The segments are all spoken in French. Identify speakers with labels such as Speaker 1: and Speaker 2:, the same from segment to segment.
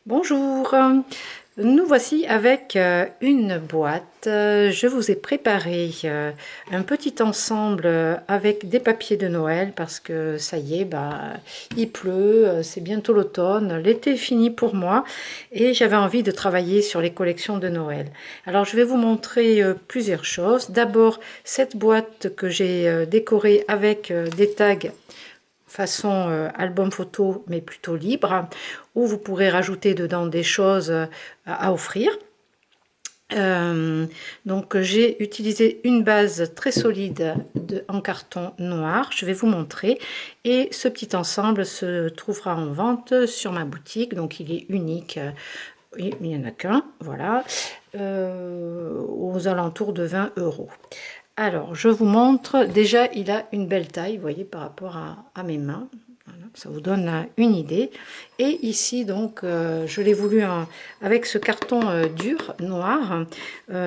Speaker 1: Bonjour, nous voici avec une boîte. Je vous ai préparé un petit ensemble avec des papiers de Noël parce que ça y est, il pleut, c'est bientôt l'automne, l'été est fini pour moi et j'avais envie de travailler sur les collections de Noël. Alors je vais vous montrer plusieurs choses. D'abord cette boîte que j'ai décorée avec des tags façon album photo mais plutôt libre, où vous pourrez rajouter dedans des choses à offrir. Donc j'ai utilisé une base très solide en carton noir, je vais vous montrer, et ce petit ensemble se trouvera en vente sur ma boutique, donc il est unique, il n'y en a qu'un, voilà, aux alentours de 20 €. Alors, je vous montre, déjà, il a une belle taille, vous voyez, par rapport à mes mains. Voilà, ça vous donne une idée. Et ici, donc, je l'ai voulu avec ce carton dur, noir.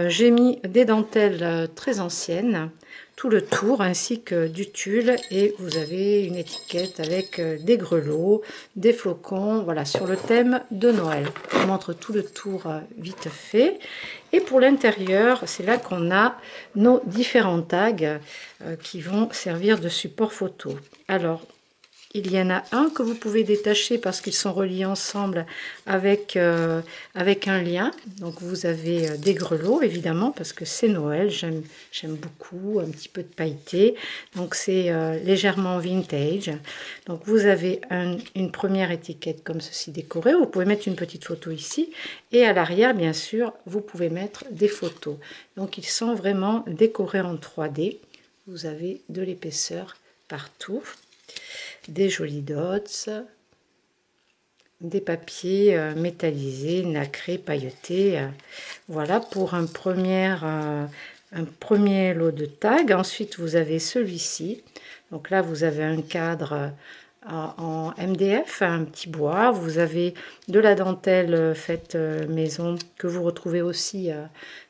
Speaker 1: J'ai mis des dentelles très anciennes, tout le tour, ainsi que du tulle. Et vous avez une étiquette avec des grelots, des flocons, voilà, sur le thème de Noël. Je vous montre tout le tour vite fait. Et pour l'intérieur, c'est là qu'on a nos différents tags qui vont servir de support photo. Alors, il y en a un que vous pouvez détacher parce qu'ils sont reliés ensemble avec un lien. Donc vous avez des grelots évidemment parce que c'est Noël, j'aime beaucoup, un petit peu de pailleté. Donc c'est légèrement vintage. Donc vous avez une première étiquette comme ceci décorée. Vous pouvez mettre une petite photo ici. Et à l'arrière, bien sûr, vous pouvez mettre des photos. Donc ils sont vraiment décorés en 3D. Vous avez de l'épaisseur partout. Des jolis dots, des papiers métallisés, nacrés, pailletés. Voilà pour un premier lot de tags. Ensuite, vous avez celui-ci. Donc là, vous avez un cadre en MDF, un petit bois. Vous avez de la dentelle faite maison que vous retrouvez aussi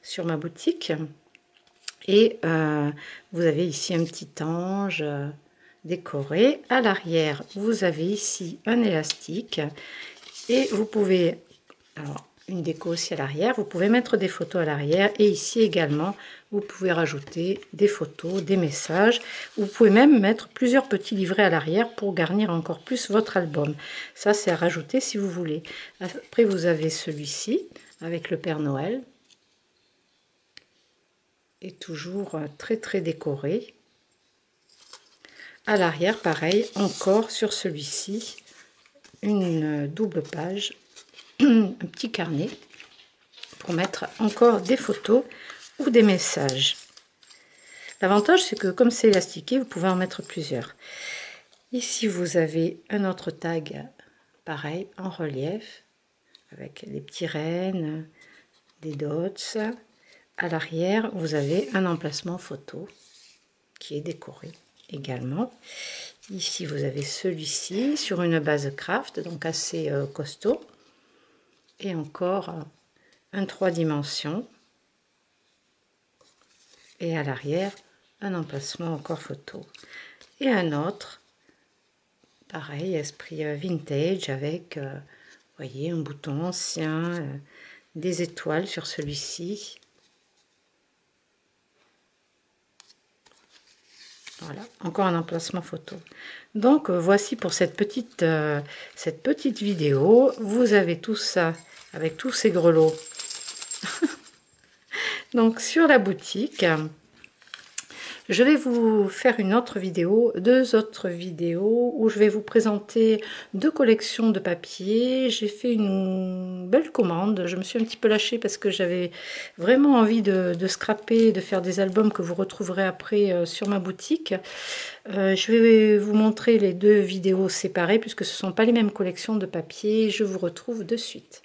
Speaker 1: sur ma boutique. Et vous avez ici un petit ange décoré. À l'arrière, vous avez ici un élastique et vous pouvez, alors une déco aussi à l'arrière, vous pouvez mettre des photos à l'arrière et ici également, vous pouvez rajouter des photos, des messages. Vous pouvez même mettre plusieurs petits livrets à l'arrière pour garnir encore plus votre album. Ça, c'est à rajouter si vous voulez. Après, vous avez celui-ci avec le Père Noël. Et toujours très décoré. À l'arrière, pareil, encore sur celui-ci, une double page, un petit carnet pour mettre encore des photos ou des messages. L'avantage, c'est que comme c'est élastiqué, vous pouvez en mettre plusieurs. Ici, vous avez un autre tag, pareil, en relief, avec les petits rennes, des dots. À l'arrière, vous avez un emplacement photo qui est décoré également. Ici, vous avez celui-ci sur une base craft, donc assez costaud. Et encore un 3 dimensions. Et à l'arrière, un emplacement encore photo. Et un autre, pareil, esprit vintage avec, voyez, un bouton ancien, des étoiles sur celui-ci. Voilà, encore un emplacement photo. Donc voici pour cette petite vidéo. Vous avez tout ça avec tous ces grelots. Donc sur la boutique, je vais vous faire une autre vidéo, deux autres vidéos où je vais vous présenter deux collections de papier. J'ai fait une belle commande, je me suis un petit peu lâchée parce que j'avais vraiment envie de scraper, de faire des albums que vous retrouverez après sur ma boutique. Je vais vous montrer les deux vidéos séparées puisque ce ne sont pas les mêmes collections de papier. Je vous retrouve de suite.